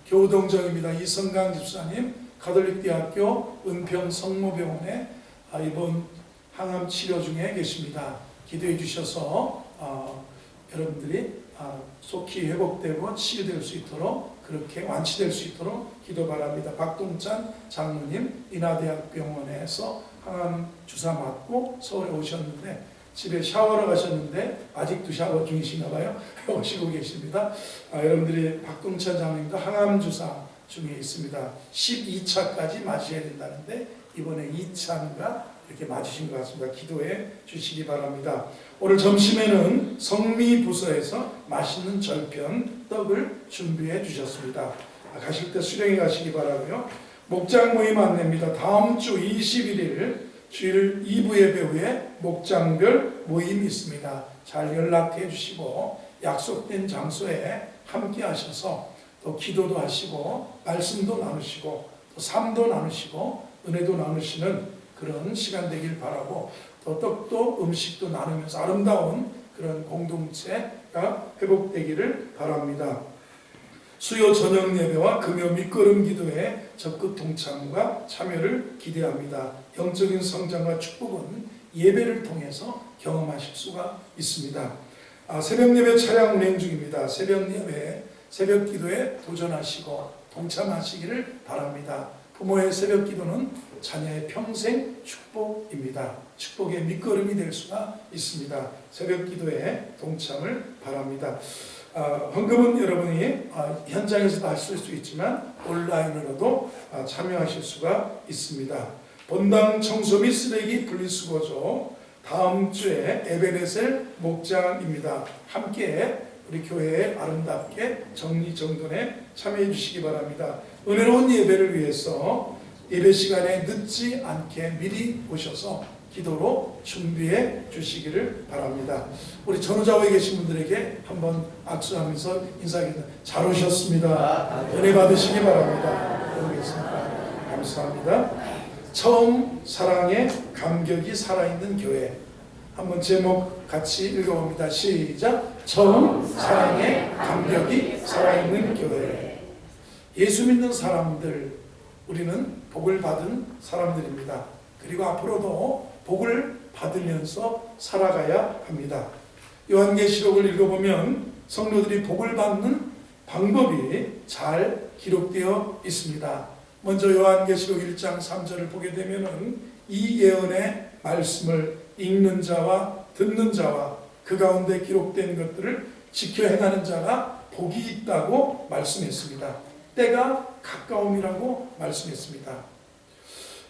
교우동정입니다. 이성강 집사님, 가톨릭대학교 은평 성모병원에 이번 항암 치료 중에 계십니다. 기도해 주셔서 여러분들이 속히 회복되고 치유될 수 있도록, 그렇게 완치될 수 있도록 기도 바랍니다. 박동찬 장로님, 인하대학병원에서 항암 주사 맞고 서울에 오셨는데 집에 샤워하러 가셨는데 아직도 샤워 중이신가 봐요. 오시고 계십니다. 여러분들이 박동찬 장로님도 항암 주사 중에 있습니다. 12차까지 맞으셔야 된다는데 이번에 2차인가 이렇게 맞으신 것 같습니다. 기도해 주시기 바랍니다. 오늘 점심에는 성미부서에서 맛있는 절편 떡을 준비해 주셨습니다. 가실 때 수령해 가시기 바라고요. 목장 모임 안내입니다. 다음 주 21일 주일 2부 예배 후에 목장별 모임이 있습니다. 잘 연락해 주시고 약속된 장소에 함께 하셔서 또 기도도 하시고 말씀도 나누시고 또 삶도 나누시고 은혜도 나누시는 그런 시간 되길 바라고, 또 떡도 음식도 나누면서 아름다운 그런 공동체가 회복되기를 바랍니다. 수요 저녁 예배와 금요 밑거름 기도에 적극 동참과 참여를 기대합니다. 영적인 성장과 축복은 예배를 통해서 경험하실 수가 있습니다. 새벽 예배 차량 운행 중입니다. 새벽 예배, 새벽 기도에 도전하시고 동참하시기를 바랍니다. 부모의 새벽 기도는 자녀의 평생 축복입니다. 축복의 밑거름이 될 수가 있습니다. 새벽 기도에 동참을 바랍니다. 헌금은 여러분이 현장에서도 하실 수 있지만 온라인으로도 참여하실 수가 있습니다. 본당 청소 및 쓰레기 분리수거조 다음 주에 에베레셀 목장입니다. 함께 우리 교회에 아름답게 정리정돈에 참여해 주시기 바랍니다. 은혜로운 예배를 위해서 예배 시간에 늦지 않게 미리 오셔서 기도로 준비해 주시기를 바랍니다. 우리 전후좌우에 계신 분들에게 한번 악수하면서 인사하겠습니다. 잘 오셨습니다. 은혜 받으시기 바랍니다. 모르겠습니다. 감사합니다. 처음 사랑에 감격이 살아있는 교회. 한번 제목 같이 읽어봅니다. 시작. 처음 사랑에 감격이 살아있는 교회. 예수 믿는 사람들, 우리는 복을 받은 사람들입니다. 그리고 앞으로도 복을 받으면서 살아가야 합니다. 요한계시록을 읽어보면 성도들이 복을 받는 방법이 잘 기록되어 있습니다. 먼저 요한계시록 1장 3절을 보게 되면 이 예언의 말씀을 읽는 자와 듣는 자와 그 가운데 기록된 것들을 지켜 행하는 자가 복이 있다고 말씀했습니다. 때가 가까움이라고 말씀했습니다.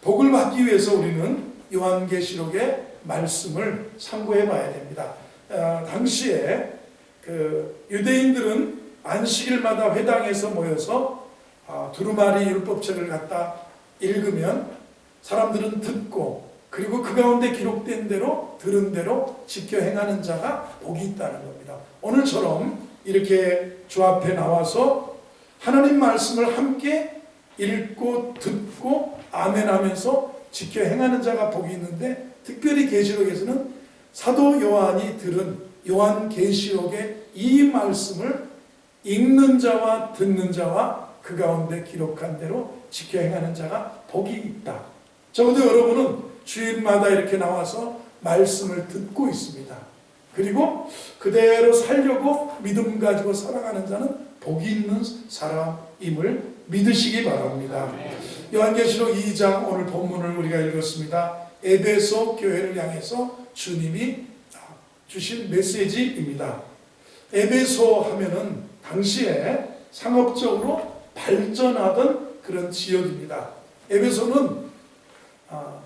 복을 받기 위해서 우리는 요한계시록의 말씀을 참고해 봐야 됩니다. 당시에 유대인들은 안식일마다 회당에서 모여서 두루마리 율법책을 갖다 읽으면 사람들은 듣고, 그리고 그 가운데 기록된 대로 들은 대로 지켜 행하는 자가 복이 있다는 겁니다. 오늘처럼 이렇게 주 앞에 나와서 하나님 말씀을 함께 읽고 듣고 아멘하면서 지켜 행하는 자가 복이 있는데, 특별히 계시록에서는 사도 요한이 들은 요한계시록의 이 말씀을 읽는 자와 듣는 자와 그 가운데 기록한 대로 지켜 행하는 자가 복이 있다. 적어도 여러분은 주일마다 이렇게 나와서 말씀을 듣고 있습니다. 그리고 그대로 살려고 믿음 가지고 살아가는 자는 복이 있는 사람임을 믿으시기 바랍니다. 요한계시록 2장 오늘 본문을 우리가 읽었습니다. 에베소 교회를 향해서 주님이 주신 메시지입니다. 에베소 하면은 당시에 상업적으로 발전하던 그런 지역입니다. 에베소는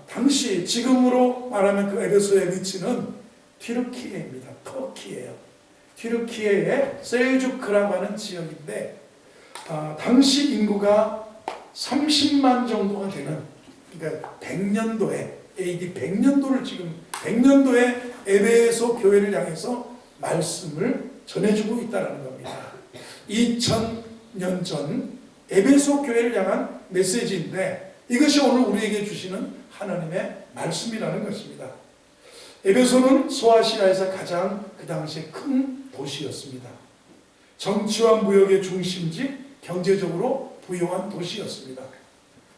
당시 지금으로 말하면 그 에베소의 위치는 튀르키예입니다. 터키예요. 튀르키예의 셀주크라고 하는 지역인데 당시 인구가 30만 정도가 되는, 그러니까 100년도에 AD 100년도를 지금 100년도에 에베소 교회를 향해서 말씀을 전해주고 있다는 겁니다. 2000년 전 에베소 교회를 향한 메시지인데 이것이 오늘 우리에게 주시는 하나님의 말씀이라는 것입니다. 에베소는 소아시아에서 가장 그 당시에 큰 도시였습니다. 정치와 무역의 중심지, 경제적으로 부유한 도시였습니다.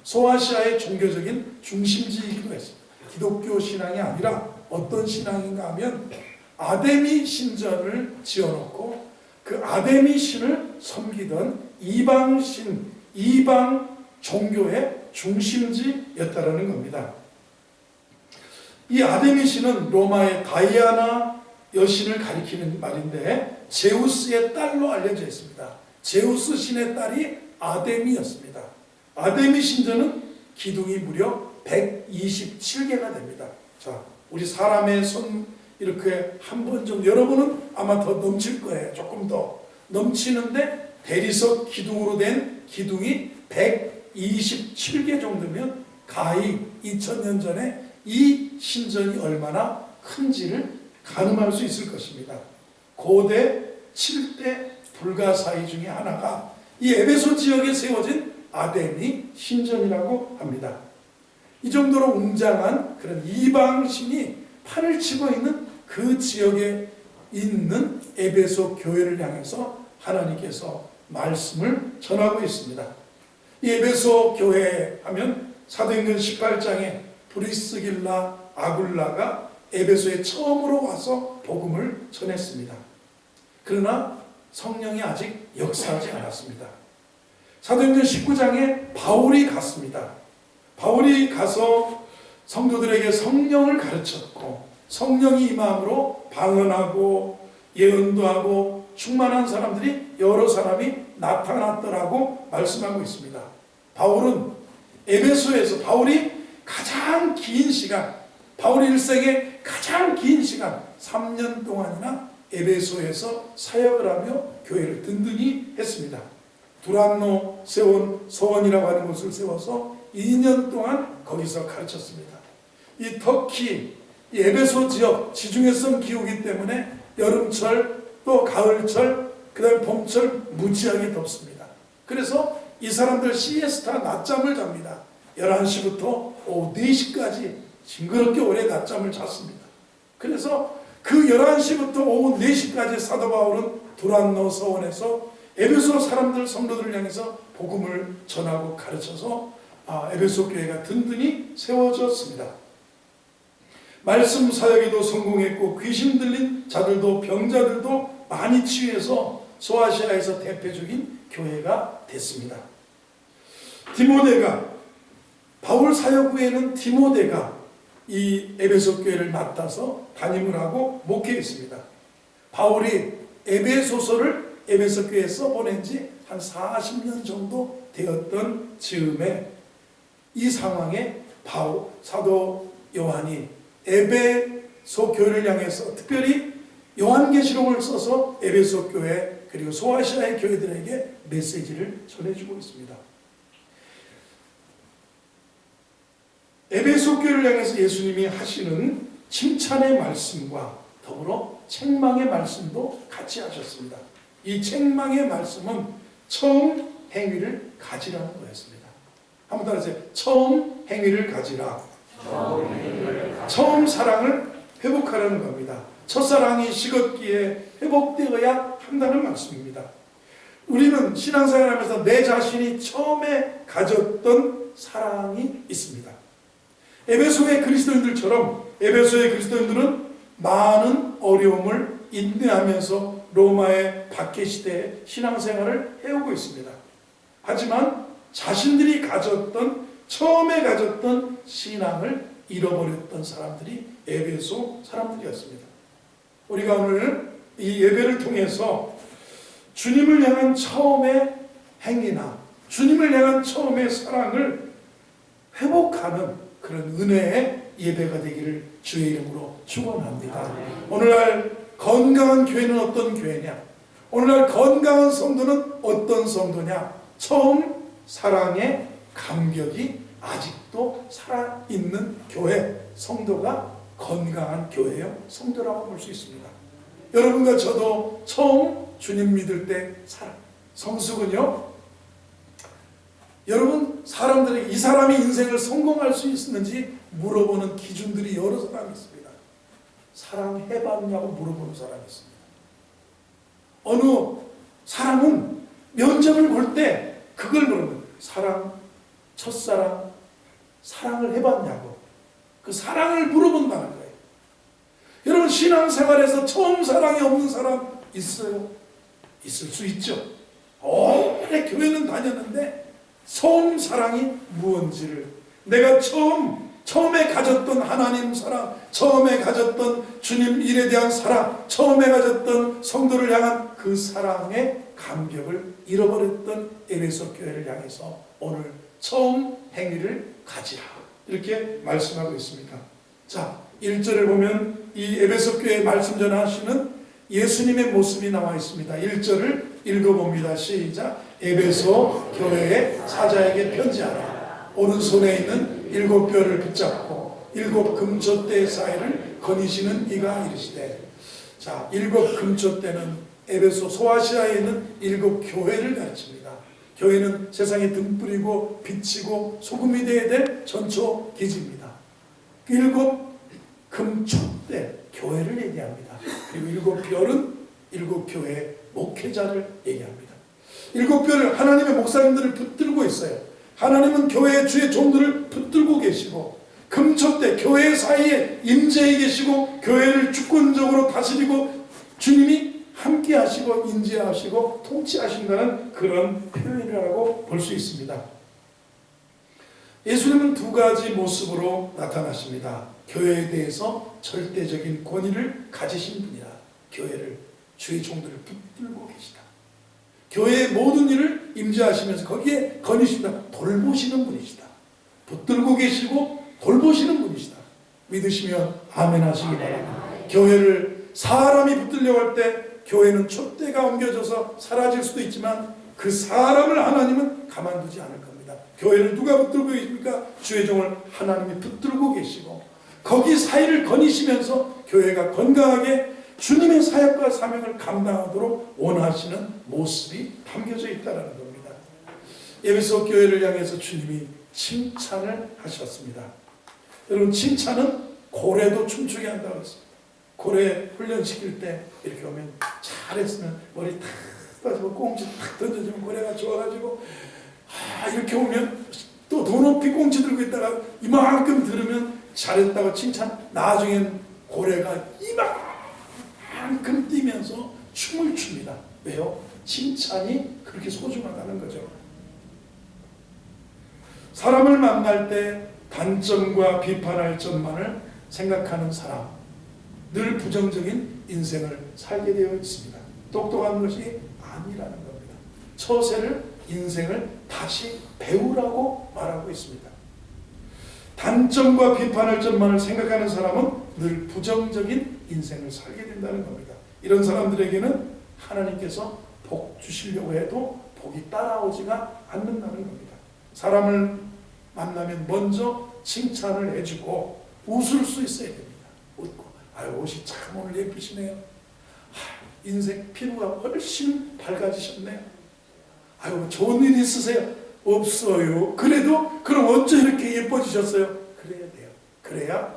소아시아의 종교적인 중심지이기도 했습니다. 기독교 신앙이 아니라 어떤 신앙인가 하면 아데미 신전을 지어놓고 그 아데미 신을 섬기던 이방신, 이방 종교의 중심지였다라는 겁니다. 이 아데미 신은 로마의 다이아나 여신을 가리키는 말인데 제우스의 딸로 알려져 있습니다. 제우스 신의 딸이 아데미였습니다. 아데미 신전은 기둥이 무려 127개가 됩니다. 자, 우리 사람의 손 이렇게 한 번 좀 여러분은 아마 더 넘칠 거예요. 조금 더 넘치는데 대리석 기둥으로 된 기둥이 127개 정도면 가히 2000년 전에 이 신전이 얼마나 큰지를 가늠할 수 있을 것입니다. 고대 7대 불가사의 중에 하나가 이 에베소 지역에 세워진 아데미 신전이라고 합니다. 이 정도로 웅장한 그런 이방신이 판을 치고 있는 그 지역에 있는 에베소 교회를 향해서 하나님께서 말씀을 전하고 있습니다. 이 에베소 교회 하면 사도행전 18장에 브리스길라 아굴라가 에베소에 처음으로 와서 복음을 전했습니다. 그러나 성령이 아직 역사하지 않았습니다. 사도행전 19장에 바울이 갔습니다. 바울이 가서 성도들에게 성령을 가르쳤고 성령이 임함으로 방언하고 예언도 하고 충만한 사람들이 여러 사람이 나타났더라고 말씀하고 있습니다. 바울은 에베소에서 바울이 가장 긴 시간, 바울 일생의 가장 긴 시간 3년 동안이나 에베소에서 사역을 하며 교회를 든든히 했습니다. 두란노 세운 서원이라고 하는 곳을 세워서 2년 동안 거기서 가르쳤습니다. 이 터키, 이 에베소 지역 지중해성 기후이기 때문에 여름철 또 가을철 그 다음에 봄철 무지하게 덥습니다. 그래서 이 사람들 시에스타 낮잠을 잡니다. 11시부터 오후 4시까지 징그럽게 오래 낮잠을 잤습니다. 그래서 그 11시부터 오후 4시까지 사도 바울은 두란노 서원에서 에베소 사람들 성도들을 향해서 복음을 전하고 가르쳐서 에베소 교회가 든든히 세워졌습니다. 말씀 사역에도 성공했고 귀신 들린 자들도 병자들도 많이 치유해서 소아시아에서 대표적인 교회가 됐습니다. 디모데가 바울 사역 후에는 디모데가 이 에베소 교회를 맡아서 담임을 하고 목회했습니다. 바울이 에베소서를 에베소 교회에 써보낸 지 한 40년 정도 되었던 즈음에 이 상황에 사도 요한이 에베소 교회를 향해서 특별히 요한계시록을 써서 에베소 교회 그리고 소아시아의 교회들에게 메시지를 전해주고 있습니다. 에베소 교회를 향해서 예수님이 하시는 칭찬의 말씀과 더불어 책망의 말씀도 같이 하셨습니다. 이 책망의 말씀은 처음 행위를 가지라는 거였습니다. 한번 따라하세요. 처음 행위를 가지라. 처음 사랑을 회복하라는 겁니다. 첫사랑이 식었기에 회복되어야 한다는 말씀입니다. 우리는 신앙생활하면서 내 자신이 처음에 가졌던 사랑이 있습니다. 에베소의 그리스도인들처럼 에베소의 그리스도인들은 많은 어려움을 인내하면서 로마의 박해시대의 신앙생활을 해오고 있습니다. 하지만 자신들이 처음에 가졌던 신앙을 잃어버렸던 사람들이 에베소 사람들이었습니다. 우리가 오늘 이 예배를 통해서 주님을 향한 처음의 행위나 주님을 향한 처음의 사랑을 회복하는 그런 은혜의 예배가 되기를 주의 이름으로 축원합니다. 오늘날 건강한 교회는 어떤 교회냐? 오늘날 건강한 성도는 어떤 성도냐? 처음 사랑의 감격이 아직도 살아있는 교회, 성도가 건강한 교회요, 성도라고 볼 수 있습니다. 여러분과 저도 처음 주님 믿을 때 성숙은요, 여러분 사람들에게 이 사람이 인생을 성공할 수 있는지 물어보는 기준들이 여러 사람이 있습니다. 사랑해봤냐고 물어보는 사람이 있습니다. 어느 사람은 면접을 볼 때 그걸 물으면 사랑, 첫사랑, 사랑을 해봤냐고. 그 사랑을 물어본다는 거예요. 여러분 신앙생활에서 처음 사랑이 없는 사람 있어요? 있을 수 있죠. 오래 교회는 다녔는데 처음 사랑이 무언지를, 내가 처음에 가졌던 하나님 사랑, 처음에 가졌던 주님 일에 대한 사랑, 처음에 가졌던 성도를 향한 그 사랑의 감격을 잃어버렸던 에베소 교회를 향해서 오늘 처음 행위를 가지라, 이렇게 말씀하고 있습니다. 자, 1절을 보면 이 에베소 교회 말씀 전하시는 예수님의 모습이 나와 있습니다. 1절을 읽어봅니다. 시작. 에베소 교회의 사자에게 편지하라. 오른손에 있는 7뼈를 붙잡고 7 금초대 사이를 거니시는 이가 이르시되. 자, 7 금초대는 에베소 소아시아에 있는 7 교회를 가르칩니다. 교회는 세상에 등불이고 빛이고 소금이 되어야 될 전초 기지입니다. 7 금초대 교회를 얘기합니다. 그리고 7 별은 7 교회의 목회자를 얘기합니다. 7 별을 하나님의 목사님들을 붙들고 있어요. 하나님은 교회의 주의 종들을 붙들고 계시고, 금초대 교회 사이에 임재해 계시고 교회를 주권적으로 다스리고 주님이 함께 하시고 인지하시고 통치하신다는 그런 표현이라고 볼 수 있습니다. 예수님은 2가지 모습으로 나타나십니다. 교회에 대해서 절대적인 권위를 가지신 분이다. 교회를, 주의 종들을 붙들고 계시다. 교회의 모든 일을 임재하시면서 거기에 거니신다. 돌보시는 분이시다. 붙들고 계시고 돌보시는 분이시다. 믿으시면 아멘 하시기 바랍니다. 교회를 사람이 붙들려고 할 때 교회는 촛대가 옮겨져서 사라질 수도 있지만 그 사람을 하나님은 가만두지 않을 겁니다. 교회를 누가 붙들고 계십니까? 주의 종을 하나님이 붙들고 계시고 거기 사이를 거니시면서 교회가 건강하게 주님의 사역과 사명을 감당하도록 원하시는 모습이 담겨져 있다는 겁니다. 에베소 교회를 향해서 주님이 칭찬을 하셨습니다. 여러분, 칭찬은 고래도 춤추게 한다고 했습니다. 고래 훈련시킬 때 이렇게 오면 잘했으면 머리 탁 빠지고 꽁치 탁 던져주면 고래가 좋아가지고 이렇게 오면 또 더 높이 꽁치 들고 있다가 이만큼 들으면 잘했다고 칭찬. 나중엔 고래가 이만큼 뛰면서 춤을 춥니다. 왜요? 칭찬이 그렇게 소중하다는 거죠. 사람을 만날 때 단점과 비판할 점만을 생각하는 사람, 늘 부정적인 인생을 살게 되어 있습니다. 똑똑한 것이 아니라는 겁니다. 처세를, 인생을 다시 배우라고 말하고 있습니다. 단점과 비판할 점만을 생각하는 사람은 늘 부정적인 인생을 살게 된다는 겁니다. 이런 사람들에게는 하나님께서 복 주시려고 해도 복이 따라오지가 않는다는 겁니다. 사람을 만나면 먼저 칭찬을 해주고 웃을 수 있어야 됩니다. 웃고, 아유 옷이 참 오늘 예쁘시네요. 인생 피부가 훨씬 밝아지셨네요. 아유 좋은 일 있으세요? 없어요. 그래도 그럼 어째 이렇게 예뻐지셨어요? 그래야 돼요. 그래야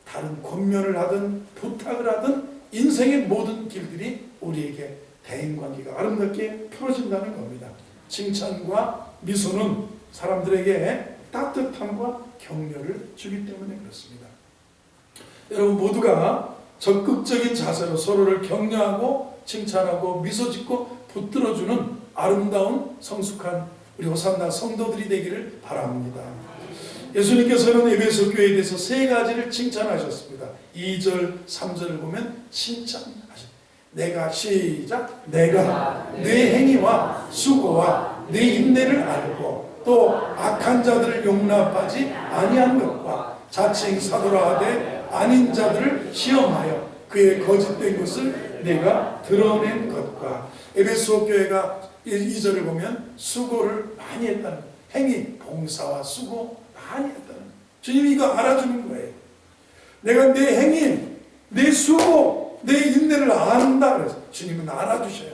다른 권면을 하든 부탁을 하든 인생의 모든 길들이 우리에게 대인관계가 아름답게 풀어진다는 겁니다. 칭찬과 미소는 사람들에게 따뜻함과 격려를 주기 때문에 그렇습니다. 여러분 모두가 적극적인 자세로 서로를 격려하고 칭찬하고 미소 짓고 붙들어주는 아름다운 성숙한 우리 호산나 성도들이 되기를 바랍니다. 예수님께서는 에베소 교회에 대해서 3가지를 칭찬하셨습니다. 2절, 3절을 보면 칭찬하셨습니다. 내가 시작, 내가 내 행위와 수고와 내 인내를 알고 또 악한 자들을 용납하지 아니한 것과 자칭 사도라 하되 아닌 자들을 시험하여 그의 거짓된 것을 내가 드러낸 것과. 에베소 교회가 2절을 보면 수고를 많이 했다는, 행위, 봉사와 수고 많이 했다는, 주님이 이거 알아주는 거예요. 내가 내 행위, 내 수고, 내 인내를 안다 그래서 주님은 알아주셔요.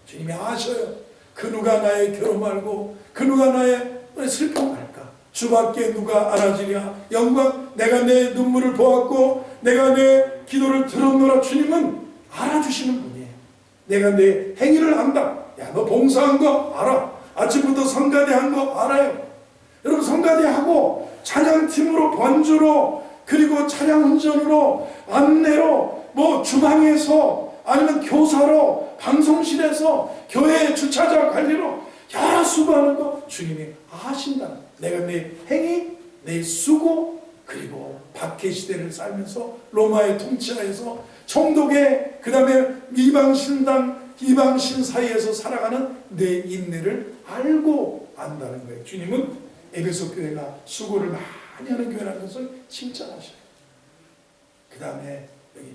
주님이 아셔요. 그 누가 나의 괴로움 알고 그 누가 나의 슬픔 알까? 주밖에 누가 알아주랴. 영광, 내가 내 눈물을 보았고 내가 내 기도를 들었노라. 주님은 알아주시는 분이에요. 내가 내 행위를 안다. 야, 너 봉사한 거 알아. 아침부터 성가대 한 거 알아요. 여러분 성가대 하고 찬양팀으로 번주로 그리고 차량 운전으로 안내로 뭐 주방에서 아니면 교사로 방송실에서 교회 주차장 관리로 여러 수고하는 거 주님이 아신다는 거예요. 내가 내 행위, 내 수고 그리고 박해시대를 살면서 로마의 통치하에서 총독의 그 다음에 이방신당 이방신 사이에서 살아가는 내 인내를 알고 안다는 거예요. 주님은 에베소 교회가 수고를 많이 하는 교회라는 것을 칭찬하셔요. 그 다음에 여기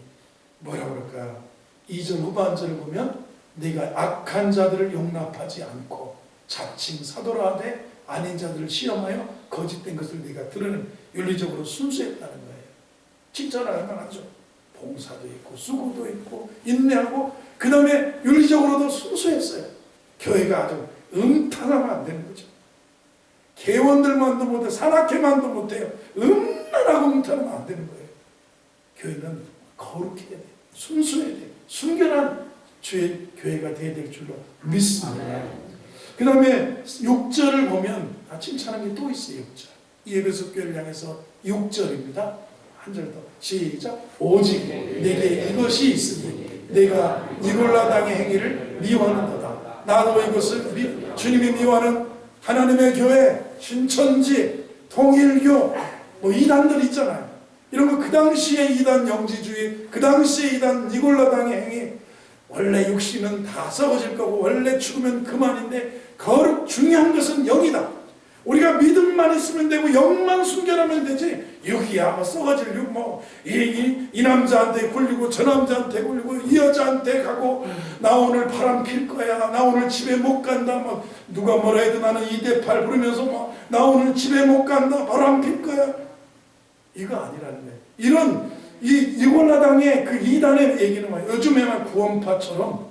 뭐라 그럴까 2절 후반절을 보면 네가 악한 자들을 용납하지 않고 자칭 사도라 하되 아닌 자들을 시험하여 거짓된 것을 네가 드러낸 윤리적으로 순수했다는 거예요. 칭찬할 만하죠. 봉사도 있고 수고도 있고 인내하고 그 다음에 윤리적으로도 순수했어요. 교회가 아주 음탕하면 안 되는 거죠. 개원들만도 못해 산악회만도 못해요. 음란하고 음탕하면 안 되는 거예요. 교회는 거룩해야 돼요. 순수해야 돼요. 순결한 주의 교회가 되어야 될 줄로 믿습니다. 그 다음에 6절을 보면 칭찬한 게 또 있어요. 6절. 이 에베소 교회를 향해서 6절입니다. 한 절 더 시작. 오직 내게 이것이 있으니 내가 니골라 당의 행위를 미워하는도다. 나도 이것을 주님이 미워하는 하나님의 교회, 신천지, 통일교 뭐 이단들 있잖아요. 이런 거 그 당시에 이단 영지주의, 그 당시에 이단 니골라 당의 행위 원래 육신은 다 썩어질 거고 원래 죽으면 그만인데 거룩 중요한 것은 영이다. 우리가 믿음만 있으면 되고 영만 순결하면 되지 육이야 뭐 썩어질 육 이 남자한테 굴리고 저 남자한테 굴리고 이 여자한테 가고 나 오늘 바람 필 거야 나 오늘 집에 못 간다 막 누가 뭐라 해도 나는 2대8 부르면서 막 나 오늘 집에 못 간다 바람 필 거야 이거 아니라는 거예요. 이런 이골라당의 그 이단의 얘기는 뭐예요? 요즘에만 구원파처럼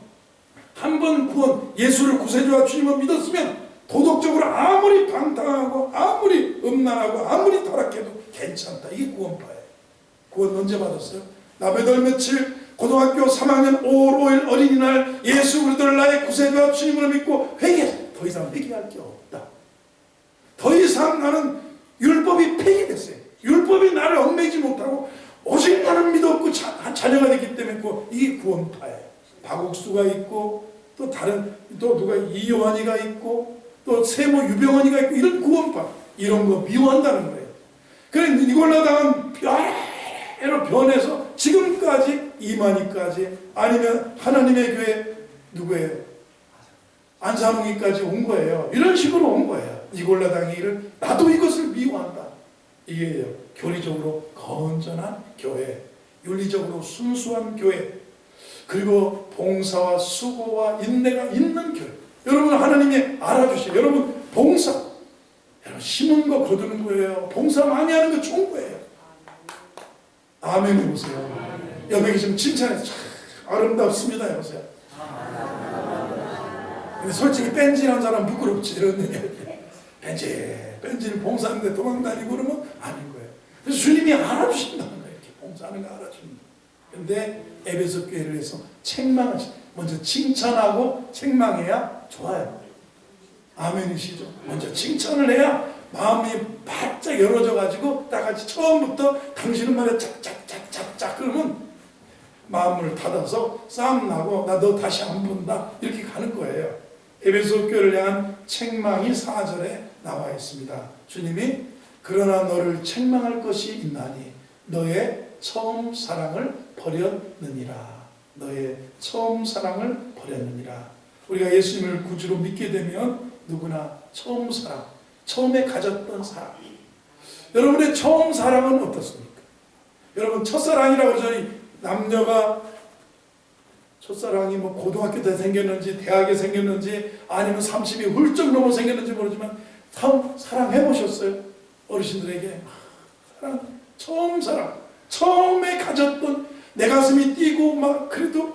한 번 구원 예수를 구세주와 주님을 믿었으면 도덕적으로 아무리 방탕하고 아무리 음란하고 아무리 타락해도 괜찮다. 이게 구원파예요. 구원 언제 받았어요? 나 몇 월 며칠 고등학교 3학년 5월 5일 어린이날 예수 그리스도 나의 구세주와 주님을 믿고 회개했어요. 더 이상 회개할 게 없다. 더 이상 나는 율법이 폐기됐어요. 율법이 나를 얽매이지 못하고 오직 나는 믿었고 자녀가 됐기 때문에 이게 구원파예요. 박옥수가 있고 또 다른 또 누가 이요한이가 있고 또 세모 유병원이가 있고 이런 구원파 이런 거 미워한다는 거예요. 그래 니골라당은 여러 변해서 지금까지 이만희까지 아니면 하나님의 교회 누구예요? 안산홍이까지 온 거예요. 이런 식으로 온 거예요. 니골라당의 일을 나도 이것을 미워한다. 이게 교리적으로 건전한 교회, 윤리적으로 순수한 교회, 그리고 봉사와 수고와 인내가 있는 교회. 여러분 하나님이 알아주셔요. 여러분 봉사, 여러분 심은 거 거두는 거예요. 봉사 많이 하는 거 좋은 거예요. 아멘 해보세요. 옆에 계시면 칭찬해서 참 아름답습니다 해보세요. 근데 솔직히 뺀질한 사람 부끄럽지 이런 얘기. 뺀질 봉사하는데 도망다니고 그러면 아닌 거예요. 그래서 주님이 알아주신다는 거예요. 이렇게 봉사하는 거 알아주신다. 근데 에베소 교회를 해서 책망하시. 먼저 칭찬하고 책망해야 좋아요. 아멘이시죠? 먼저 칭찬을 해야 마음이 바짝 열어져 가지고 다 같이 처음부터 당신은 말에 짝짝짝짝짝 그러면 마음을 닫아서 싸움 나고 나 너 다시 안 본다 이렇게 가는 거예요. 에베소 교회를 향한 책망이 4절에 나와 있습니다. 주님이 그러나 너를 책망할 것이 있나니 너의 처음 사랑을 버렸느니라. 너의 처음 사랑을 버렸느니라. 우리가 예수님을 구주로 믿게 되면 누구나 처음 사랑, 처음에 가졌던 사랑. 여러분의 처음 사랑은 어떻습니까? 여러분 첫사랑이라고 저희 남녀가 첫사랑이 뭐 고등학교 때 생겼는지 대학에 생겼는지 아니면 30이 훌쩍 넘어 생겼는지 모르지만 사랑해 보셨어요? 어르신들에게 사랑, 처음 사랑, 처음에 가졌던 내 가슴이 뛰고 막 그래도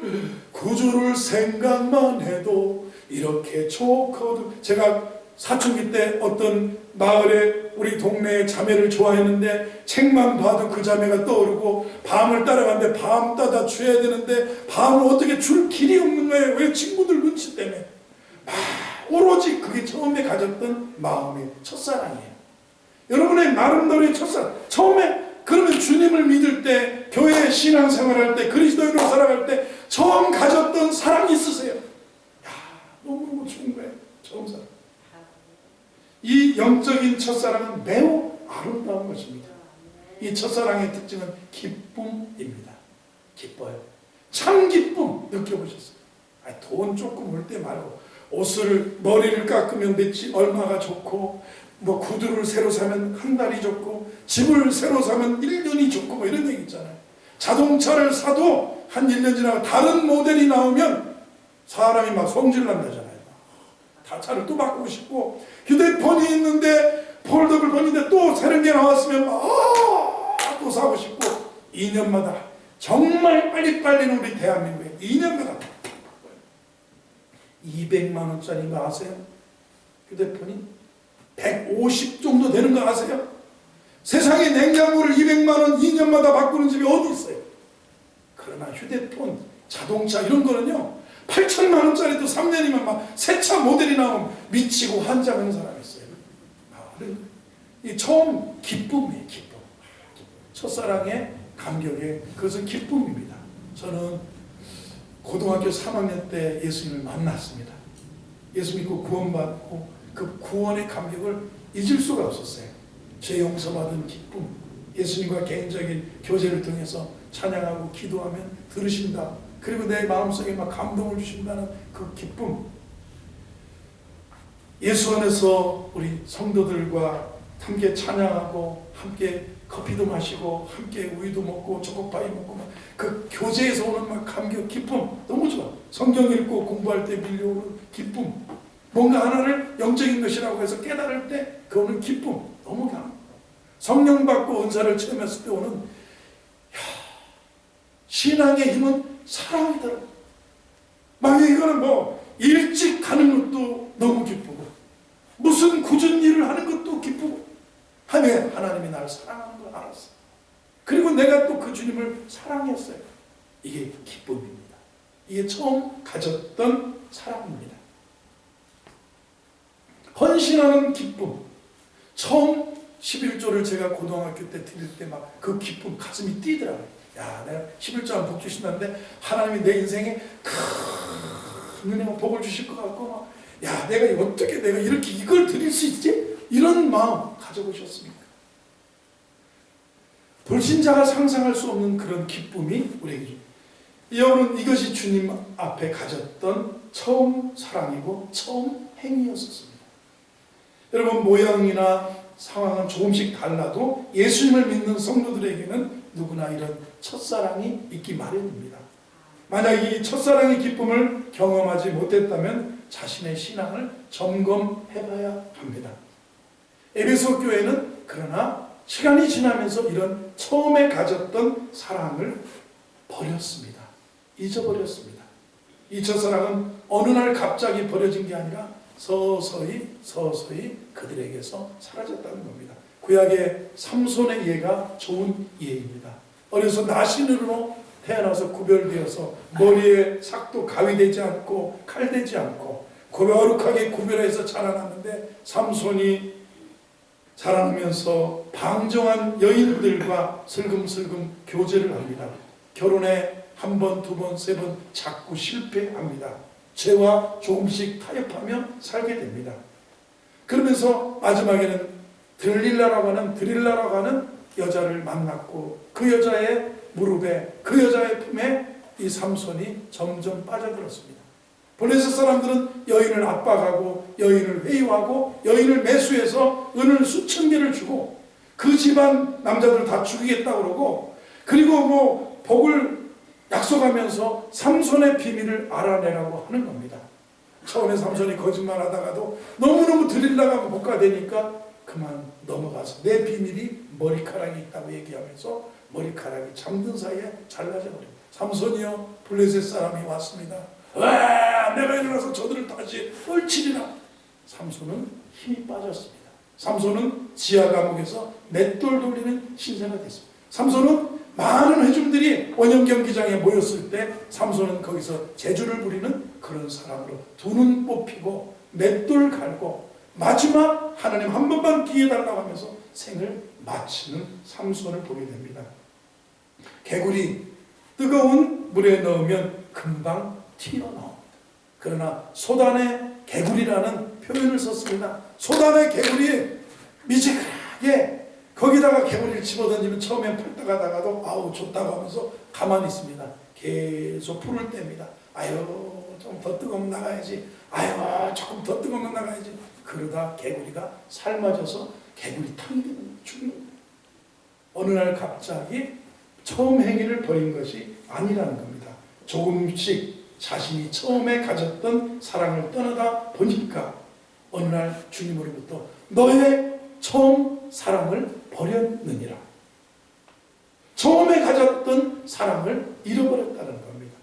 구주를 생각만 해도 이렇게 좋거든. 제가 사춘기 때 어떤 마을에 우리 동네에 자매를 좋아했는데 책만 봐도 그 자매가 떠오르고 밤을 따라가는데 밤 따다 줘야 되는데 밤을 어떻게 줄 길이 없는 거예요. 왜? 친구들 눈치 때문에. 오로지 그게 처음에 가졌던 마음의 첫사랑이에요. 여러분의 나름대로의 첫사랑. 처음에 그러면 주님을 믿을 때, 교회 신앙생활할 때, 그리스도인으로 살아갈 때 처음 가졌던 사랑이 있으세요. 너무너무 좋은 거예요. 처음 사랑. 이 영적인 첫사랑은 매우 아름다운 것입니다. 이 첫사랑의 특징은 기쁨입니다. 기뻐요. 참 기쁨 느껴보셨어요? 돈 조금 올 때 말고 머리를 깎으면 얼마가 좋고, 구두를 새로 사면 한 달이 좋고, 집을 새로 사면 1년이 좋고, 이런 얘기 있잖아요. 자동차를 사도 한 1년 지나고 다른 모델이 나오면 사람이 막 성질난다잖아요. 다 차를 또 바꾸고 싶고, 휴대폰이 있는데 폴더블 폰인데 또 새로운 게 나왔으면 또 사고 싶고, 2년마다 정말 빨리빨리는 우리 대한민국에 2년마다 200만 원짜리인 거 아세요? 휴대폰이 150 정도 되는 거 아세요? 세상에 냉장고를 200만 원 2년마다 바꾸는 집이 어디 있어요? 그러나 휴대폰, 자동차 이런 거는요 8천만 원짜리도 3년이면 막 새 차 모델이 나오면 미치고 환장하는 사람이 있어요. 이 처음 기쁨이에요. 기쁨. 첫사랑의 감격에 그것은 기쁨입니다. 저는 고등학교 3학년 때 예수님을 만났습니다. 예수 믿고 구원받고 그 구원의 감격을 잊을 수가 없었어요. 죄 용서받은 기쁨, 예수님과 개인적인 교제를 통해서 찬양하고 기도하면 들으신다. 그리고 내 마음속에 막 감동을 주신다는 그 기쁨. 예수 안에서 우리 성도들과 함께 찬양하고 함께 커피도 마시고 함께 우유도 먹고 초코파이 먹고 그 교제에서 오는 막 감격, 기쁨 너무 좋아. 성경 읽고 공부할 때 밀려오는 기쁨, 뭔가 하나를 영적인 것이라고 해서 깨달을 때 그 오는 기쁨 너무 강해. 성령 받고 은사를 체험했을 때 오는 신앙의 힘은 사랑이더라고. 막 이거는 일찍 가는 것도 너무 기쁘고 무슨 굳은 일을 하는 것도 기쁘고 하나님이 나를 사랑하는 걸 알았어. 그리고 내가 또 그 주님을 사랑했어요. 이게 기쁨입니다. 이게 처음 가졌던 사랑입니다. 헌신하는 기쁨. 처음 11조를 제가 고등학교 때 드릴 때 막 그 기쁨 가슴이 뛰더라고요. 내가 11조 한 복 주신다는데 하나님이 내 인생에 큰 은혜와 복을 주실 것 같고 내가 어떻게 내가 이렇게 이걸 드릴 수 있지? 이런 마음 가져보셨습니까? 불신자가 상상할 수 없는 그런 기쁨이 우리에게 줍니다. 여러분, 이것이 주님 앞에 가졌던 처음 사랑이고 처음 행위였었습니다. 여러분, 모양이나 상황은 조금씩 달라도 예수님을 믿는 성도들에게는 누구나 이런 첫사랑이 있기 마련입니다. 만약 이 첫사랑의 기쁨을 경험하지 못했다면 자신의 신앙을 점검해봐야 합니다. 에베소 교회는 그러나 시간이 지나면서 이런 처음에 가졌던 사랑을 버렸습니다. 잊어버렸습니다. 이 첫사랑은 어느 날 갑자기 버려진 게 아니라 서서히 그들에게서 사라졌다는 겁니다. 구약의 삼손의 예가 좋은 예입니다. 어려서 나신으로 태어나서 구별되어서 머리에 삭도 가위되지 않고 칼되지 않고 거룩하게 구별해서 자라났는데 삼손이 자라면서 방종한 여인들과 슬금슬금 교제를 합니다. 결혼에 한 번, 두 번, 세 번 자꾸 실패합니다. 죄와 조금씩 타협하며 살게 됩니다. 그러면서 마지막에는 드릴라라고 하는 여자를 만났고 그 여자의 무릎에, 그 여자의 품에 이 삼손이 점점 빠져들었습니다. 블레셋 사람들은 여인을 압박하고 여인을 회유하고 여인을 매수해서 은을 수천 개를 주고 그 집안 남자들 다 죽이겠다고 그러고, 그리고 복을 약속하면서 삼손의 비밀을 알아내라고 하는 겁니다. 처음에 삼손이 거짓말하다가도 너무너무 드릴라가 복가되니까 그만 넘어가서 내 비밀이 머리카락이 있다고 얘기하면서 머리카락이 잠든 사이에 잘라져 버립니다. 삼손이요, 블레셋 사람이 왔습니다. 와, 내가 일어나서 저들을 다시 얽히리라. 삼손은 힘이 빠졌습니다. 삼손은 지하 감옥에서 맷돌 돌리는 신세가 됐습니다. 삼손은 많은 회중들이 원형 경기장에 모였을 때 삼손은 거기서 재주를 부리는 그런 사람으로 두 눈 뽑히고 맷돌 갈고 마지막 하나님 한 번만 기회 달라고 하면서 생을 마치는 삼손을 보게 됩니다. 개구리 뜨거운 물에 넣으면 금방 튀어나옵니다. 그러나 솥안에 개구리라는 표현을 썼습니다. 솥안에 개구리 미지근하게 거기다가 개구리를 집어던지면 처음엔 펄떡하다가도 아우 좋다고 하면서 가만히 있습니다. 계속 불을 뗍니다. 아유 좀 더 뜨거우면 나가야지. 아유 조금 더 뜨거우면 나가야지. 그러다 개구리가 삶아져서 개구리탕이 되는 죽는 거예요. 어느 날 갑자기 처음 행위를 버린 것이 아니라는 겁니다. 조금씩 자신이 처음에 가졌던 사랑을 떠나다 보니까 어느 날 주님으로부터 너의 처음 사랑을 버렸느니라. 처음에 가졌던 사랑을 잃어버렸다는 겁니다.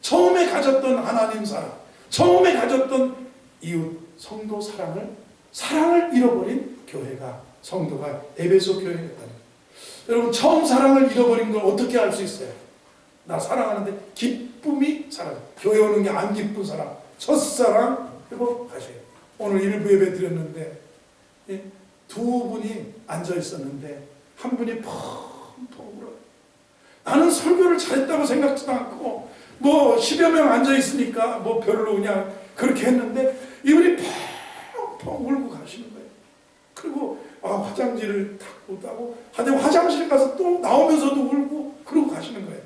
처음에 가졌던 하나님 사랑, 처음에 가졌던 이웃 성도 사랑을 잃어버린 교회가, 성도가 에베소 교회였다는 거예요. 여러분 처음 사랑을 잃어버린 걸 어떻게 알 수 있어요? 나 사랑하는데 기쁨이 사라져. 교회 오는 게 안 기쁜 사람, 첫사랑 회복하셔요. 오늘 일부 예배 드렸는데 두 분이 앉아 있었는데 한 분이 펑펑 울어요. 나는 설교를 잘했다고 생각지도 않고 뭐 10여 명 앉아 있으니까 뭐 별로 그냥 그렇게 했는데 이분이 펑펑 울고 가시는 거예요. 그리고 화장지를 탁 못하고 화장실 가서 또 나오면서도 울고 그러고 가시는 거예요.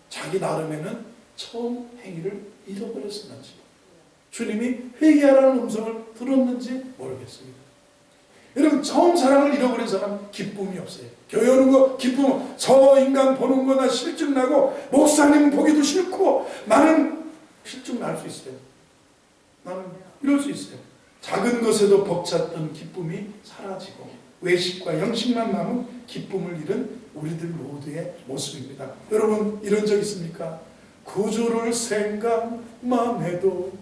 자기 나름에는 처음 행위를 잃어버렸었는지, 주님이 회개하라는 음성을 들었는지 모르겠습니다. 여러분 처음 사랑을 잃어버린 사람 기쁨이 없어요. 교회 오는 거 기쁨, 저 인간 보는 거 나 실증 나고 목사님 보기도 싫고 나는 실증 날 수 있어요. 나는 이럴 수 있어요. 작은 것에도 벅찼던 기쁨이 사라지고 외식과 형식만 남은 기쁨을 잃은 우리들 모두의 모습입니다. 여러분 이런 적 있습니까? 구주를 생각만 해도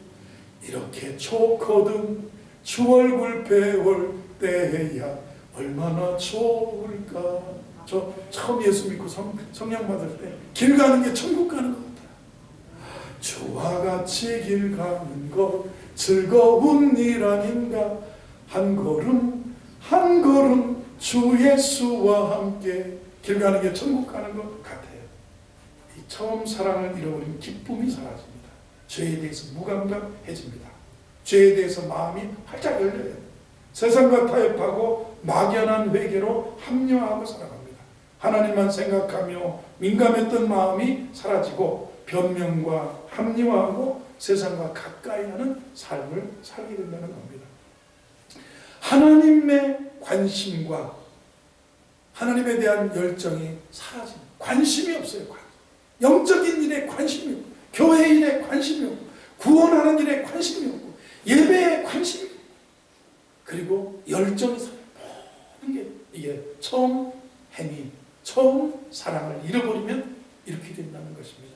이렇게 좋거든 주 얼굴 배울 때야 얼마나 좋을까. 저 처음 예수 믿고 성령 받을 때 길 가는 게 천국 가는 것 같아요. 주와 같이 길 가는 것 즐거운 일 아닌가. 한 걸음 한 걸음 주 예수와 함께 길 가는 게 천국 가는 것 같아요. 이 처음 사랑을 잃어버리면 기쁨이 사라집니다. 죄에 대해서 무감각해집니다. 죄에 대해서 마음이 활짝 열려요. 세상과 타협하고 막연한 회개로 합리화하고 살아갑니다. 하나님만 생각하며 민감했던 마음이 사라지고 변명과 합리화하고 세상과 가까이 하는 삶을 살게 된다는 겁니다. 하나님의 관심과 하나님에 대한 열정이 사라집니다. 관심이 없어요. 영적인 일에 관심이 없고 교회 일에 관심이 없고 구원하는 일에 관심이 없고 예배에 관심이 없고 그리고 열정이 사라져요. 모든 게 이게 처음 행위, 처음 사랑을 잃어버리면 이렇게 된다는 것입니다.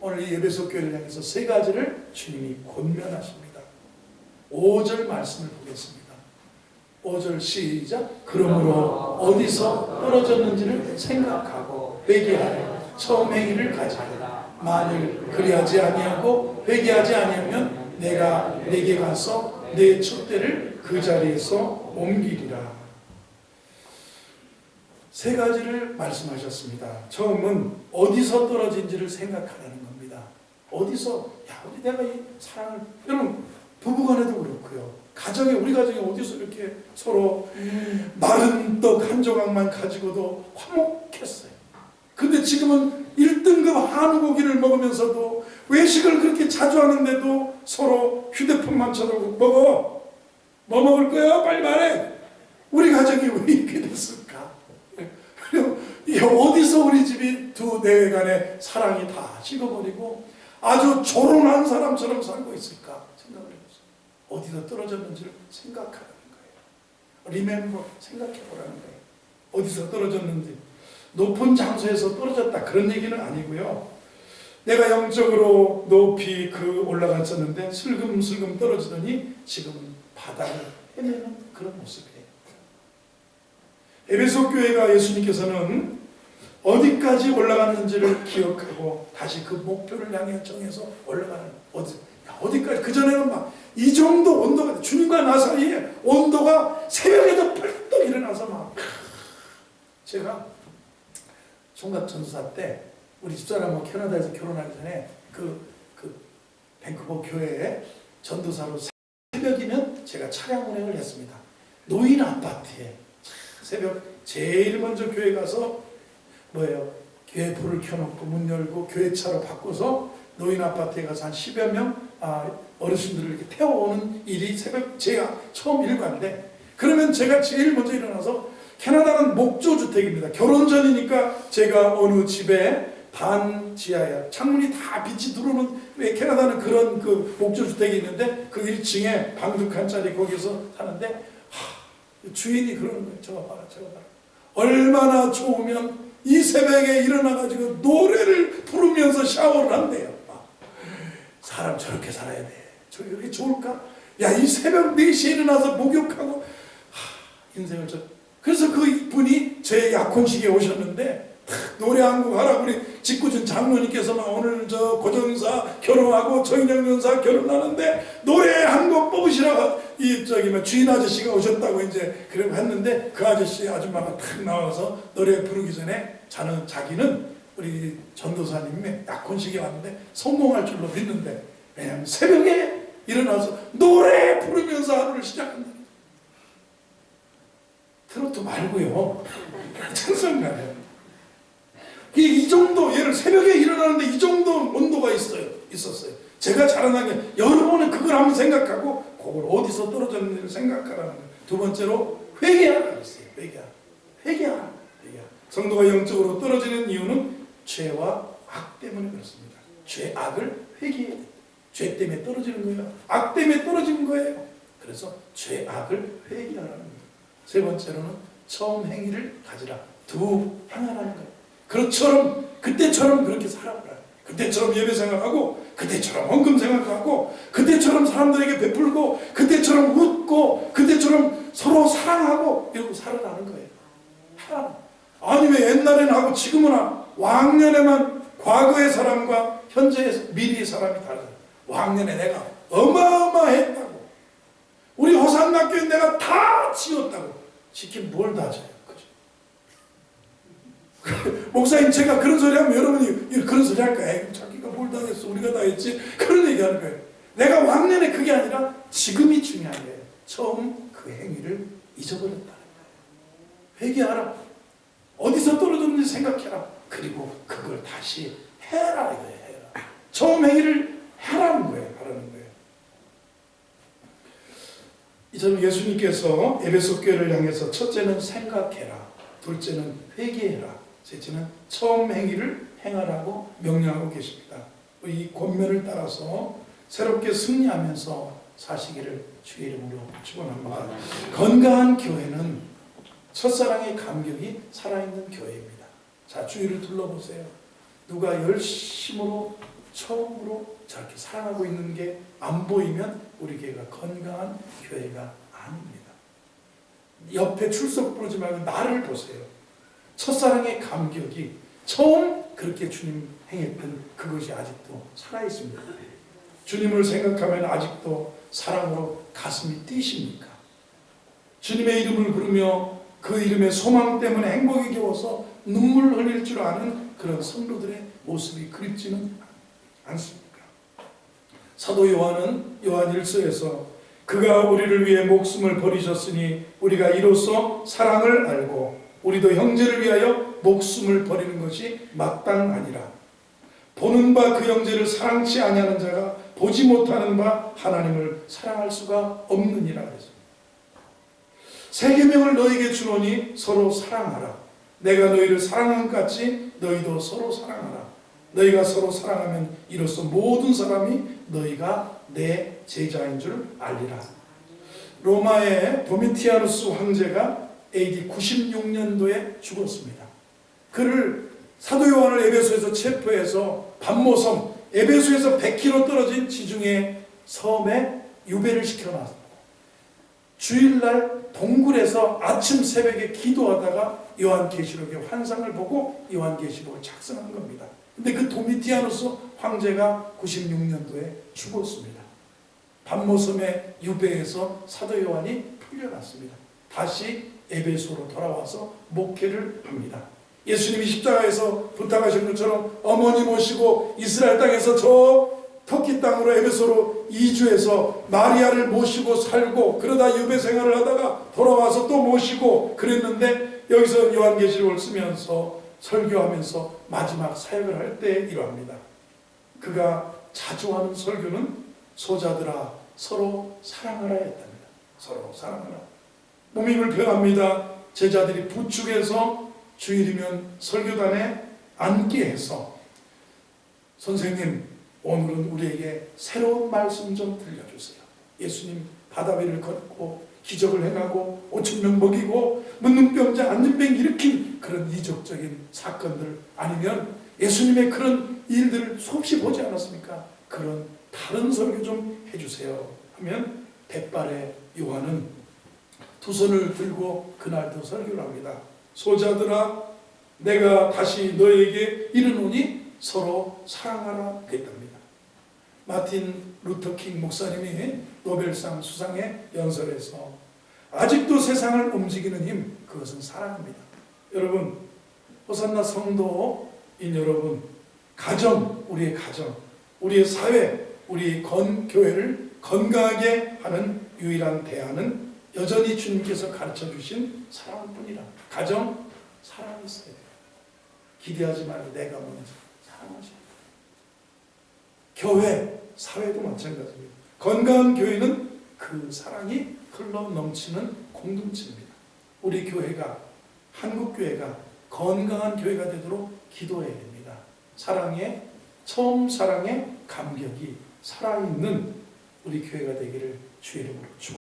오늘 이 에베소 교회를 향해서 세 가지를 주님이 권면하십니다. 5절 말씀을 보겠습니다. 5절 시작. 그러므로 어디서 떨어졌는지를 생각하고 회개하여 처음 행위를 가지라. 만일 그리하지 아니하고 회개하지 아니하면 내가 내게 가서 내 촛대를 그 자리에서 옮기리라. 세 가지를 말씀하셨습니다. 처음은 어디서 떨어진지를 생각하라는 겁니다. 어디서 우리 내가 이 사랑을 여러분 부부간에도 그렇고요. 가정에 우리 가정에 어디서 이렇게 서로 마른 떡 한 조각만 가지고도 화목했어요. 근데 지금은 1등급 한우 고기를 먹으면서도 외식을 그렇게 자주 하는데도 서로 휴대폰만 쳐다보고 먹어. 뭐 먹을 거야? 빨리 말해. 우리 가정이 왜 이렇게 됐을까? 이게 어디서 우리 집이 두 대회 간의 사랑이 다 식어버리고 아주 조롱한 사람처럼 살고 있을까 생각을 해보세요. 어디서 떨어졌는지를 생각하라는 거예요. 리멤버 생각해보라는 거예요. 어디서 떨어졌는지. 높은 장소에서 떨어졌다 그런 얘기는 아니고요. 내가 영적으로 높이 올라갔었는데 슬금슬금 떨어지더니 지금은 바다를 헤매는 그런 모습이에요. 에베소 교회가 예수님께서는 어디까지 올라갔는지를 기억하고 다시 그 목표를 향해 정해서 올라가는 어디까지. 그전에는 막 이 정도 온도가, 주님과 나 사이에 온도가 새벽에도 벌떡 일어나서 막, 제가 총각 전도사 때 우리 집사람하고 캐나다에서 결혼하기 전에 그 밴쿠버 교회에 전도사로 새벽이면 제가 차량 운행을 했습니다. 노인 아파트에 새벽 제일 먼저 교회 가서 교회 불을 켜놓고 문 열고 교회 차로 바꿔서 노인 아파트에 가서 한 10여 명 어르신들을 이렇게 태워오는 일이 새벽 제가 처음 일과인데, 그러면 제가 제일 먼저 일어나서, 캐나다는 목조주택입니다. 결혼 전이니까 제가 어느 집에 반지하에 창문이 다 빛이 들어오는, 왜 캐나다는 그런 그 목조주택이 있는데 그 1층에 방 2칸짜리 거기서 사는데, 주인이 그러는 거예요. 저거 봐라. 얼마나 좋으면 이 새벽에 일어나가지고 노래를 부르면서 샤워를 한대요. 사람 저렇게 살아야 돼. 저게 이렇게 좋을까? 야, 이 새벽 4시에 일어나서 목욕하고, 인생을 그래서 그 분이 제 약혼식에 오셨는데, 노래 한 곡 하라고 우리 직구준 장로님께서 막 오늘 저 고정사 결혼하고 정인영 전사 결혼하는데 노래 한 곡 뽑으시라고 주인 아저씨가 오셨다고 이제 그러고 했는데, 그 아저씨 아줌마가 탁 나와서 노래 부르기 전에 자기는 우리 전도사님의 약혼식에 왔는데 성공할 줄로 믿는데, 왜냐하면 새벽에 일어나서 노래 부르면서 하루를 시작한다. 트로트 말고요. 찬송가요. 이 정도, 얘를 새벽에 일어나는데 이 정도 온도가 있었어요. 제가 자라난 게, 여러분은 그걸 한번 생각하고 그걸 어디서 떨어졌는지를 생각하라는 거예요. 두 번째로 회개하라 그랬어요. 회개하라. 성도가 영적으로 떨어지는 이유는 죄와 악 때문에 그렇습니다. 악을 회개해야 돼요. 죄 때문에 떨어지는 거예요. 악 때문에 떨어지는 거예요. 그래서 죄, 악을 회개하라는 거예요. 세 번째로는 처음 행위를 가지라. 행하라는 거예요. 그때처럼 그렇게 살아보라. 그때처럼 예배 생활하고, 그때처럼 헌금 생활하고, 그때처럼 사람들에게 베풀고, 그때처럼 웃고, 그때처럼 서로 사랑하고, 이러고 살아가는 거예요. 아니 왜 옛날에는 하고 지금은 왕년에만 과거의 사람과 현재의 미래의 사람이 다르잖아요. 왕년에 내가 어마어마했다고, 우리 호산학교에 내가 다 지었다고. 지킨 뭘 다 져요? 목사님, 제가 그런 소리 하면 여러분이 그런 소리 할까요? 자기가 뭘 다 했어, 우리가 다 했지, 그런 얘기 하는 거예요. 내가 왕년에 그게 아니라 지금이 중요한 거예요. 처음 그 행위를 잊어버렸다는 거예요. 회개하라. 어디서 떨어졌는지 생각해라. 그리고 그걸 다시 해라 이거예요. 해라. 처음 행위를 하라는 거예요. 이처럼 예수님께서 에베소 교회를 향해서 첫째는 생각해라, 둘째는 회개해라, 셋째는 처음 행위를 행하라고 명령하고 계십니다. 이 권면을 따라서 새롭게 승리하면서 사시기를 주의 이름으로 축원합니다. 건강한 교회는 첫사랑의 감격이 살아있는 교회입니다. 자, 주위를 둘러보세요. 누가 열심으로 처음으로 저렇게 사랑하고 있는 게 안 보이면 우리 교회가 건강한 교회가 아닙니다. 옆에 출석 부르지 말고 나를 보세요. 첫사랑의 감격이 처음 그렇게 주님 행했던 그것이 아직도 살아있습니다. 주님을 생각하면 아직도 사랑으로 가슴이 뛰십니까? 주님의 이름을 부르며 그 이름의 소망 때문에 행복이 겨워서 눈물 흘릴 줄 아는 그런 성도들의 모습이 그립지는 않습니까? 사도 요한은 요한 1서에서 그가 우리를 위해 목숨을 버리셨으니 우리가 이로써 사랑을 알고 우리도 형제를 위하여 목숨을 버리는 것이 마땅하니라. 보는 바 그 형제를 사랑치 아니하는 자가 보지 못하는 바 하나님을 사랑할 수가 없느니라 그랬습니다. 세 계명을 너희에게 주노니 서로 사랑하라. 내가 너희를 사랑한 것 같이 너희도 서로 사랑하라. 너희가 서로 사랑하면 이로써 모든 사람이 너희가 내 제자인 줄 알리라. 로마의 도미티아누스 황제가 AD 96년도에 죽었습니다. 그를 사도 요한을 에베소에서 체포해서 반모섬, 에베소에서 100km 떨어진 지중해 섬에 유배를 시켜놨고 주일날 동굴에서 아침 새벽에 기도하다가 요한계시록의 환상을 보고 요한계시록을 작성한 겁니다. 근데 그 도미티아누스 황제가 96년도에 죽었습니다. 밤모섬의 유배에서 사도 요한이 풀려났습니다. 다시 에베소로 돌아와서 목회를 합니다. 예수님이 십자가에서 부탁하신 것처럼 어머니 모시고 이스라엘 땅에서 저 터키 땅으로 에베소로 이주해서 마리아를 모시고 살고, 그러다 유배 생활을 하다가 돌아와서 또 모시고 그랬는데, 여기서 요한계시록을 쓰면서 설교하면서 마지막 사역을 할 때 이러합니다. 그가 자주 하는 설교는 소자들아 서로 사랑하라 했답니다. 서로 사랑하라. 몸이 불편합니다. 제자들이 부축해서 주일이면 설교단에 앉게 해서, 선생님 오늘은 우리에게 새로운 말씀 좀 들려주세요. 예수님 바다 위를 걷고 기적을 행하고 5,000명 먹이고 문둥병자 안진병 일으킨 그런 이적적인 사건들, 아니면 예수님의 그런 일들을 수없이 보지 않았습니까? 그런 다른 설교 좀 해주세요 하면, 백발의 요한은 두 손을 들고 그날도 설교를 합니다. 소자들아 내가 다시 너에게 이르노니 서로 사랑하라 했답니다. 마틴 루터킹 목사님이 노벨상 수상에 연설해서 아직도 세상을 움직이는 힘, 그것은 사랑입니다. 여러분, 호산나 성도인 여러분, 가정, 우리의 가정, 우리의 사회, 우리 교회를 건강하게 하는 유일한 대안은 여전히 주님께서 가르쳐 주신 사랑뿐이라. 가정, 사랑이 있어야 돼요. 기대하지 말고 내가 먼저 사랑하셔야 돼요. 교회, 사회도 마찬가지입니다. 건강한 교회는 그 사랑이 흘러 넘치는 공동체입니다. 우리 교회가, 한국교회가 건강한 교회가 되도록 기도해야 됩니다. 사랑의, 처음 사랑의 감격이 살아있는 우리 교회가 되기를 주의 이름으로 축원합니다.